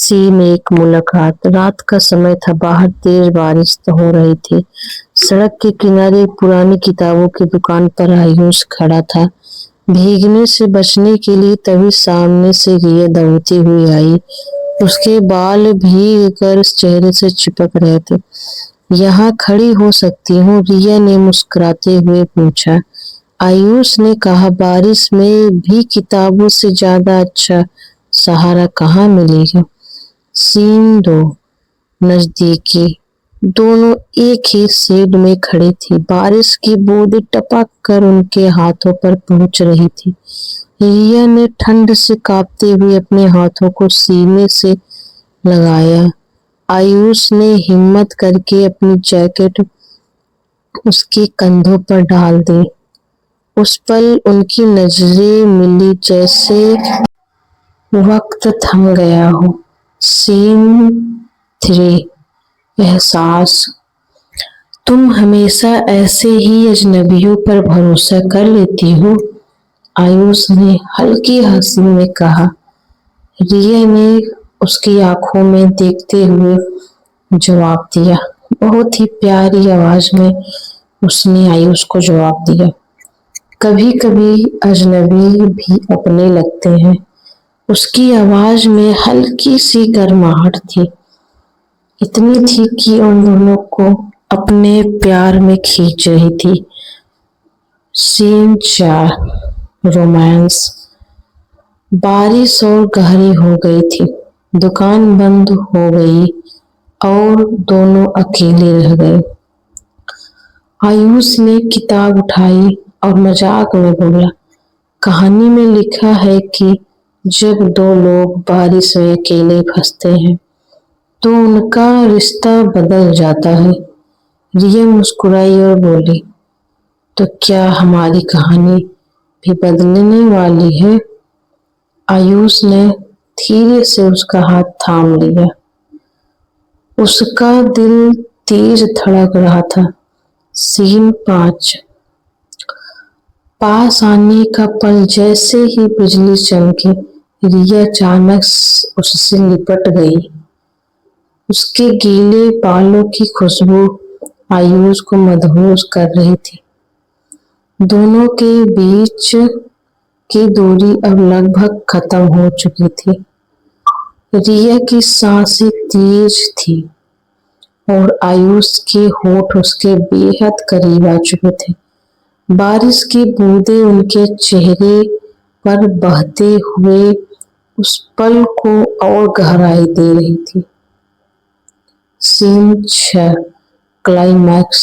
Scene एक मुलाकात। रात का समय था, बाहर तेज बारिश हो रही थी। सड़क के किनारे एक पुरानी किताबों की दुकान पर आयुष खड़ा था, भीगने से बचने के लिए। तभी सामने से रिया दौड़ती हुई आई। उसके बाल भीग कर चेहरे से चिपक रहे थे। यहाँ खड़ी हो सकती हूँ? रिया ने मुस्कुराते हुए पूछा। आयुष ने कहा, बारिश में भी किताबों से ज्यादा अच्छा सहारा कहाँ मिलेगा। सीन 2 नजदीकी। दोनों एक ही शेड में खड़े थे। बारिश की बूंदें टपक कर उनके हाथों पर पहुंच रही थी। रिया ने ठंड से कांपते हुए अपने हाथों को सीने से लगाया। आयुष ने हिम्मत करके अपनी जैकेट उसके कंधों पर डाल दी। उस पल उनकी नजरें मिली, जैसे वक्त थम गया हो। सीन 3 एहसास। तुम हमेशा ऐसे ही अजनबियों पर भरोसा कर लेती हो, आयुष ने हल्की हंसी में कहा। रिया ने उसकी आंखों में देखते हुए जवाब दिया। बहुत ही प्यारी आवाज में उसने आयुष को जवाब दिया। कभी कभी अजनबी भी अपने लगते हैं। उसकी आवाज में हल्की सी गर्माहट थी, इतनी थी कि उन दोनों को अपने प्यार में खींच रही थी। Scene 4 romance. बारिश और गहरी हो गई थी। दुकान बंद हो गई और दोनों अकेले रह गए। आयुष ने किताब उठाई और मजाक में बोला, कहानी में लिखा है कि जब दो लोग बारिश में अकेले फंसते हैं तो उनका रिश्ता बदल जाता है। रिया मुस्कुराई और बोली, तो क्या हमारी कहानी भी बदलने वाली है? आयुष ने धीरे से उसका हाथ थाम लिया। उसका दिल तेज धड़क रहा था। सीन 5 पास आने का पल। जैसे ही बिजली चमकी, रिया अचानक उससे लिपट गई। उसके गीले बालों की खुशबू आयुष को मदहोश कर रही थी। दोनों के बीच की दूरी अब लगभग खत्म हो चुकी थी। रिया की सांसें तेज थी और आयुष के होठ उसके बेहद करीब आ चुके थे। बारिश की बूंदें उनके चेहरे पर बहते हुए उस पल को और गहराई दे रही थी। Scene 6 climax.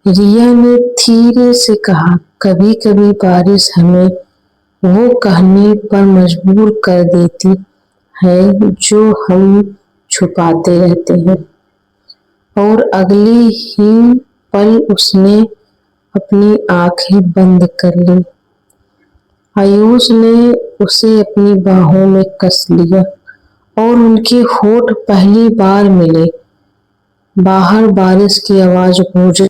रिया ने धीरे से कहा, कभी कभी बारिश हमें वो कहने पर मजबूर कर देती है जो हम छुपाते रहते हैं। और अगले ही पल उसने अपनी आंखें बंद कर ली। आयुष ने उसे अपनी बाहों में कस लिया और उनके होठ पहली बार मिले। बाहर बारिश की आवाज गूंज